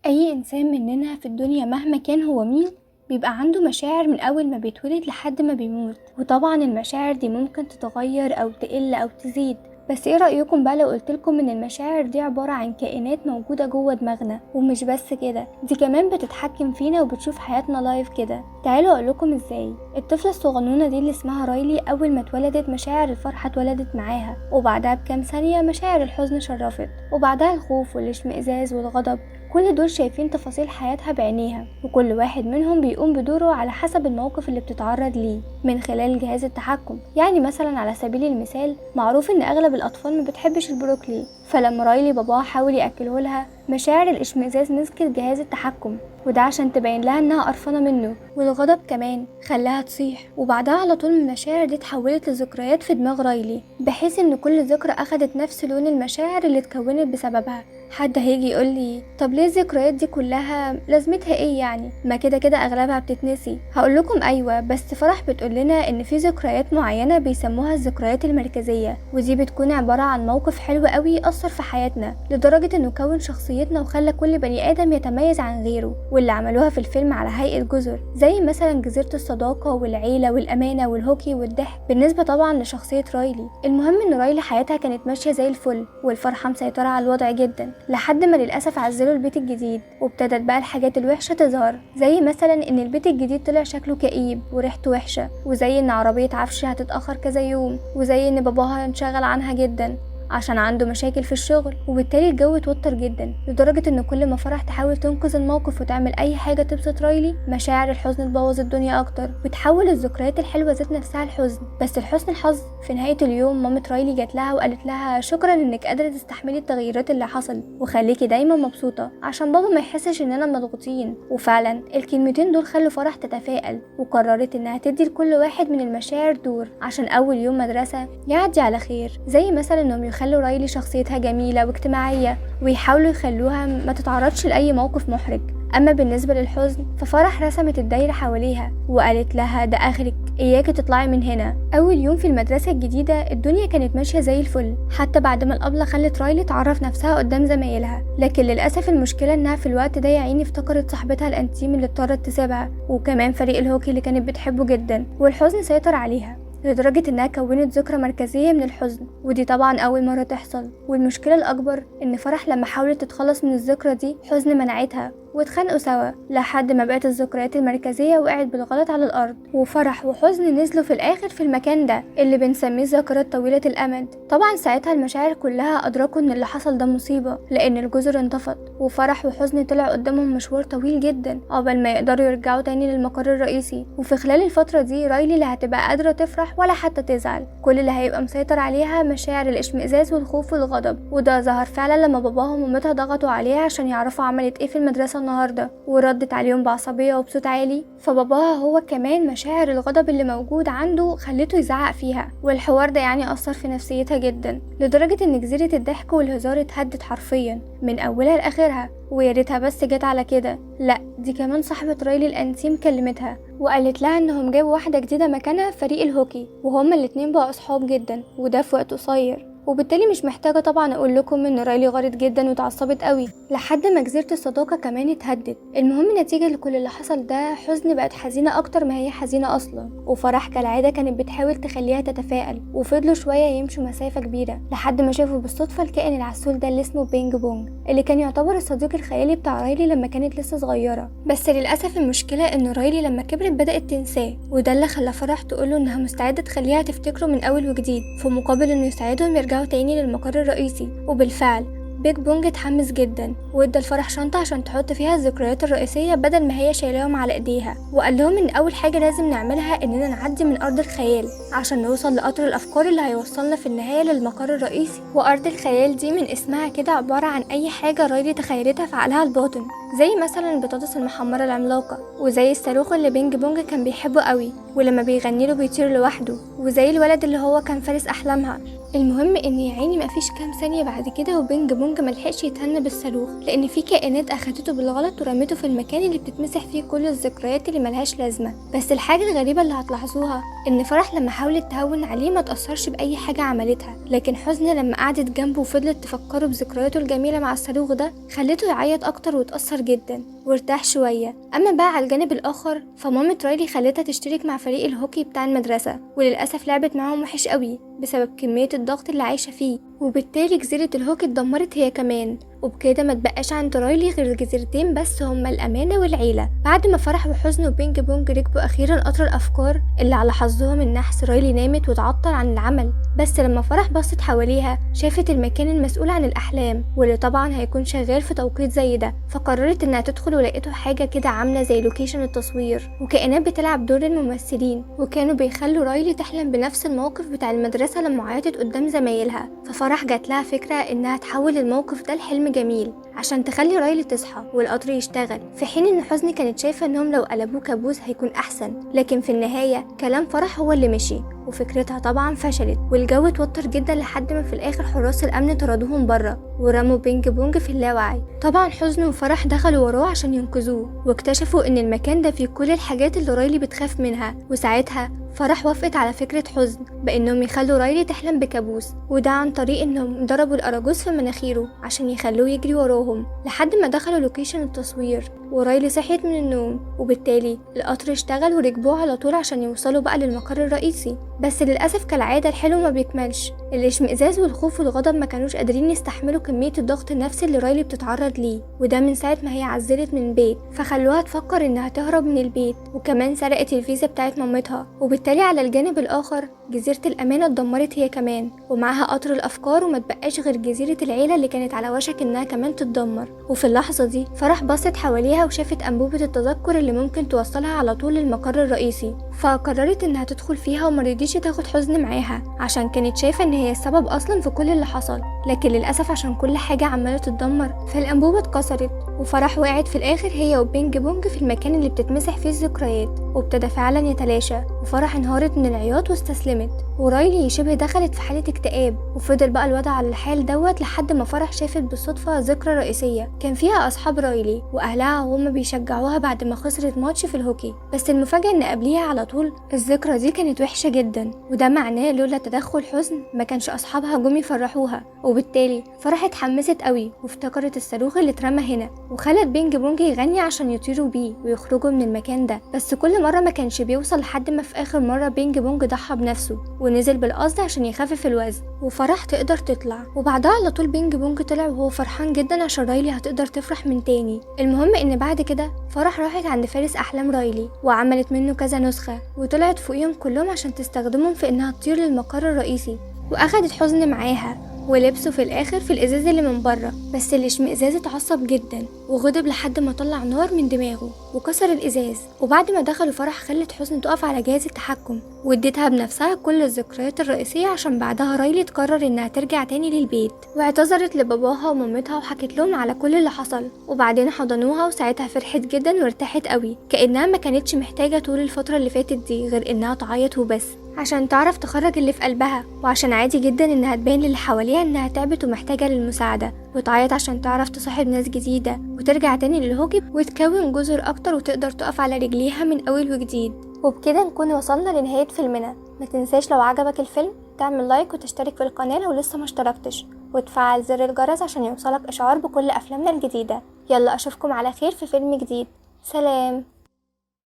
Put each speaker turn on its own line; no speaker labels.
أي إنسان مننا في الدنيا مهما كان هو مين بيبقى عنده مشاعر من أول ما بيتولد لحد ما بيموت. وطبعا المشاعر دي ممكن تتغير أو تقل أو تزيد. بس ايه رأيكم بقى لو قلتلكم ان المشاعر دي عبارة عن كائنات موجودة جوه دماغنا، ومش بس كده، دي كمان بتتحكم فينا وبتشوف حياتنا لايف كده. تعالوا اقولكم ازاي. الطفلة الصغنونة دي اللي اسمها رايلي اول ما اتولدت مشاعر الفرحة اتولدت معاها، وبعدها بكام ثانية مشاعر الحزن شرفت، وبعدها الخوف والاشمئزاز والغضب. كل دول شايفين تفاصيل حياتها بعينيها، وكل واحد منهم بيقوم بدوره على حسب الموقف اللي بتتعرض ليه من خلال جهاز التحكم. يعني مثلا على سبيل المثال، معروف ان اغلب الاطفال ما بتحبش البروكلي، فلما رايلي باباها حاول ياكله لها مشاعر الاشمئزاز مسكت جهاز التحكم، وده عشان تبين لها انها قرفانه منه. والغضب كمان خلاها تصيح، وبعدها على طول المشاعر دي اتحولت لذكريات في دماغ رايلي، بحيث ان كل ذكرى اخدت نفس لون المشاعر اللي اتكونت بسببها. حد هيجي يقول لي طب ليه الذكريات دي كلها لازمتها ايه؟ يعني ما كده كده اغلبها بتتنسي. هقول لكم ايوه، بس فرح بتقول لنا ان في ذكريات معينه بيسموها الذكريات المركزيه، ودي بتكون عباره عن موقف حلو قوي اثر في حياتنا لدرجه انه كون شخصيتنا وخلى كل بني ادم يتميز عن غيره، واللي عملوها في الفيلم على هيئه جزر، زي مثلا جزيره الصداقه والعيله والامانه والهوكي والضحك. بالنسبه طبعا لشخصيه رايلي، المهم ان رايلي حياتها كانت ماشيه زي الفل، والفرحه مسيطره على الوضع جدا، لحد ما للأسف عزلوا البيت الجديد، وابتدت بقى الحاجات الوحشة تظهر، زي مثلا ان البيت الجديد طلع شكله كئيب وريحته وحشة، وزي ان عربية عفش هتتأخر كذا يوم، وزي ان باباها انشغل عنها جدا عشان عنده مشاكل في الشغل، وبالتالي الجو اتوتر جدا لدرجة ان كل ما فرح تحاول تنقذ الموقف وتعمل اي حاجة تبسط رايلي، مشاعر الحزن تبوظ الدنيا اكتر وتحول الذكريات الحلوة ذات نفسها لحزن. بس لحسن الحظ في نهاية اليوم مامة رايلي جات لها وقالت لها شكرا انك قادرة تستحملي التغيرات اللي حصل، وخليكي دايما مبسوطة عشان بابا ما يحسش اننا مضغوطين. وفعلا الكلمتين دول خلوا فرح تتفائل، وقررت انها تدي لكل واحد من المشاعر دور عشان اول يوم مدرسة يعدي على خير، زي مثلا انهم يخلوا رايلي شخصيتها جميلة واجتماعية، ويحاولوا يخلوها ما تتعرضش لأي موقف محرج. أما بالنسبة للحزن ففرح رسمت الدايرة حواليها وقالت لها ده آخرك، إياكي تطلعي من هنا. أول يوم في المدرسة الجديدة الدنيا كانت ماشية زي الفل، حتى بعد ما الأبلة خلت رايلي تعرف نفسها قدام زمايلها، لكن للأسف المشكلة إنها في الوقت ده يا عيني افتكرت صاحبتها الأنتيم اللي اضطرت تسيبها، وكمان فريق الهوكي اللي كانت بتحبه جدا، والحزن سيطر عليها لدرجة انها كونت ذكرى مركزية من الحزن، ودي طبعا اول مرة تحصل. والمشكلة الاكبر ان فرح لما حاولت تتخلص من الذكرى دي حزن منعتها، واتخانقوا سوا لحد ما بقت الذكريات المركزية وقعت بالغلط على الارض، وفرح وحزن نزلوا في الاخر في المكان ده اللي بنسميه ذاكرات طويلة الامد. طبعا ساعتها المشاعر كلها ادركوا ان اللي حصل ده مصيبة، لان الجزر انطفت، وفرح وحزن طلع قدامهم مشوار طويل جدا قبل ما يقدروا يرجعوا تاني للمقر الرئيسي. وفي خلال الفترة دي رايلي لا هتبقى قادرة تفرح ولا حتى تزعل، كل اللي هيبقى مسيطر عليها مشاعر الاشمئزاز والخوف والغضب. وده ظهر فعلا لما باباها ومامتها ضغطوا عليها عشان يعرفوا عملت ايه في المدرسة النهاردة، وردت عليهم بعصبية وبصوت عالي، فباباها هو كمان مشاعر الغضب اللي موجود عنده خلته يزعق فيها، والحوار ده يعني أثر في نفسيتها جدا لدرجة ان جزيرة الضحك والهزار اتهدت حرفيا من اولها لاخرها. ويا ريتها بس جت على كده، لا دي كمان صاحبة رايلي الانتيم كلمتها وقالت لها انهم جابوا واحدة جديدة مكانها في فريق الهوكي، وهما الاتنين بقوا اصحاب جدا، وده في وقت قصير. وبالتالي مش محتاجة طبعا اقول لكم ان رايلي غارت جدا واتعصبت قوي لحد ما جزيرة الصداقة كمان اتهدت. المهم نتيجة لكل اللي حصل ده حزن بقت حزينة اكتر ما هي حزينة اصلا، وفرح كالعادة كانت بتحاول تخليها تتفائل، وفضلوا شوية يمشوا مسافة كبيرة لحد ما شافوا بالصدفة الكائن العسول ده اللي اسمه بينج بونج، اللي كان يعتبر الصديق الخيالي بتاع رايلي لما كانت لسه صغيرة. بس للأسف المشكلة ان رايلي لما كبرت بدأت تنساه، وده اللي خلى فرح تقوله انها مستعدة تخليها تفتكره من اول وجديد في مقابل انه يساعدهم يرجعوا تاني للمقر الرئيسي. وبالفعل بيج بونج اتحمس جدا وادى الفرح شنطة عشان تحط فيها الذكريات الرئيسية بدل ما هي شايلاهم على ايديها، وقال لهم ان اول حاجة لازم نعملها اننا نعدي من ارض الخيال عشان نوصل لقطر الافكار اللي هيوصلنا في النهاية للمقر الرئيسي. وارض الخيال دي من اسمها كده عبارة عن اي حاجة رايلي تخيلتها في عقلها الباطن، زي مثلا البطاطس المحمرة العملاقة، وزي الصاروخ اللي بينج بونج كان بيحبه قوي ولما بيغني له بيطير لوحده، وزي الولد اللي هو كان فارس احلامها. المهم ان يا عيني مفيش كام ثانيه بعد كده وبينج بونج ملحقش يتهنى بالصاروخ، لان في كائنات اخدته بالغلط ورمته في المكان اللي بتتمسح فيه كل الذكريات اللي ملهاش لازمه. بس الحاجه الغريبه اللي هتلاحظوها ان فرح لما حاولت تهون عليه ما تاثرش باي حاجه عملتها، لكن حزن لما قعدت جنبه وفضلت تفكره بذكرياته الجميله مع الصاروخ ده خلته يعيط اكتر وتاثر جدا وارتاح شويه. اما بقى على الجانب الاخر فمامة رايلي خلتها تشترك مع فريق الهوكي بتاع المدرسه، وللاسف لعبت معاهم وحش قوي بسبب كميه الضغط اللي عايشه فيه، وبالتالي جزيره الهوكي اتدمرت هي كمان، وبكده ما تبقاش عند رايلي غير جزيرتين بس هما الامانه والعيله. بعد ما فرح وحزن وبينج بونج ركبوا اخيرا قطر الافكار اللي على حظهم النحس رايلي نامت وتعطل عن العمل، بس لما فرح بصت حواليها شافت المكان المسؤول عن الاحلام واللي طبعا هيكون شغال في توقيت زي ده، فقررت انها تدخل ولقيته حاجه كده عامله زي لوكيشن التصوير وكائنات بتلعب دور الممثلين، وكانوا بيخلوا رايلي تحلم بنفس الموقف بتاع المدرسه لما عيطت قدام زمايلها. ففرح جات لها فكره انها تحول الموقف ده لحلم جميل عشان تخلي رايلي تصحى والقطر يشتغل، في حين ان حزن كانت شايفه انهم لو قلبوه كابوس هيكون احسن. لكن في النهايه كلام فرح هو اللي مشي وفكرتها طبعا فشلت، والجو اتوتر جدا لحد ما في الاخر حراس الامن طردوهم بره ورموا بينج بونج في اللاوعي. طبعا حزن وفرح دخلوا وراه عشان ينقذوه واكتشفوا ان المكان ده فيه كل الحاجات اللي رايلي بتخاف منها، وساعتها فرح وافقت على فكرة حزن بانهم يخلوا رايلي تحلم بكابوس، وده عن طريق انهم ضربوا الاراجوز في مناخيره عشان يخلوه يجري وراهم لحد ما دخلوا لوكيشن التصوير، ورايلي صحيت من النوم وبالتالي القطر اشتغل وركبوه على طول عشان يوصلوا بقى للمقر الرئيسي. بس للاسف كالعاده الحلو ما بيكملش، الاشمئزاز والخوف والغضب ما كانوش قادرين يستحملوا كميه الضغط النفسي اللي رايلي بتتعرض ليه، وده من ساعه ما هي عزلت من البيت، فخلوها تفكر انها تهرب من البيت، وكمان سرقت الفيزا بتاعت مامتها. وبالتالي على الجانب الاخر جزيره الامانه اتدمرت هي كمان ومعاها قطر الافكار، وما تبقاش غير جزيره العيله اللي كانت على وشك انها كمان تتدمر. وفي اللحظه دي فرح بصت حواليها وشافت انبوبه التذكر اللي ممكن توصلها على طول للمقر الرئيسي، فقررت انها تدخل فيها ومرضيش تاخد حزن معاها عشان كانت شايفه ان هي السبب اصلا في كل اللي حصل. لكن للاسف عشان كل حاجه عماله تتدمر فالانبوبه اتكسرت، وفرح وقعت في الاخر هي وبينج بونج في المكان اللي بتتمسح فيه الذكريات، وابتدى فعلا يتلاشى، وفرح انهارت من العياط واستسلمت، ورايلي شبه دخلت في حاله اكتئاب، وفضل بقى الوضع على الحال دوت لحد ما فرح شافت بالصدفه ذكرى رئيسيه كان فيها اصحاب رايلي واهلها وهم بيشجعوها بعد ما خسرت ماتش في الهوكي. بس المفاجاه ان قبليها على طول الذكرى دي كانت وحشه جدا، وده معناه لولا تدخل حزن ما كانش اصحابها جم يفرحوها، وبالتالي فرح اتحمست قوي وافتكرت الصاروخ اللي اترمى هنا، وخلت بينج بونج يغني عشان يطيروا بيه ويخرجوا من المكان ده. بس كل مره ما كانش بيوصل لحد ما في اخر مره بينج بونج ضحى بنفسه ونزل بالقصد عشان يخفف الوزن وفرح تقدر تطلع، وبعدها على طول بينج بونج طلع وهو فرحان جدا عشان رايلي هتقدر تفرح من تاني. المهم ان بعد كده فرح راحت عند فارس احلام رايلي وعملت منه كذا نسخه وطلعت فوقيهم كلهم عشان تستخدمهم في انها تطير للمقر الرئيسي، واخدت حزن معاها ولبسه في الاخر في الازاز اللي من بره. بس الاشمئزاز اتعصب جدا وغضب لحد ما طلع نار من دماغه وكسر الازاز، وبعد ما دخلوا فرح خلت حزن تقف على جهاز التحكم واديتها بنفسها كل الذكريات الرئيسيه عشان بعدها رايلي تقرر انها ترجع تاني للبيت، واعتذرت لباباها ومامتها وحكت لهم على كل اللي حصل، وبعدين حضنوها وساعتها فرحت جدا وارتاحت قوي كأنها ما كانتش محتاجه طول الفتره اللي فاتت دي غير انها تعيط وبس عشان تعرف تخرج اللي في قلبها، وعشان عادي جدا انها تبين للي حواليها انها تعبت ومحتاجة للمساعدة، وتعيط عشان تعرف تصاحب ناس جديدة وترجع تاني للهوكي وتكون جزر اكتر وتقدر تقف على رجليها من اول وجديد. وبكده نكون وصلنا لنهاية فيلمنا. ما تنساش لو عجبك الفيلم تعمل لايك وتشترك في القناة لو لسه ما اشتركتش، وتفعل زر الجرس عشان يوصلك اشعار بكل افلامنا الجديدة. يلا اشوفكم على خير في فيلم جديد. سلام.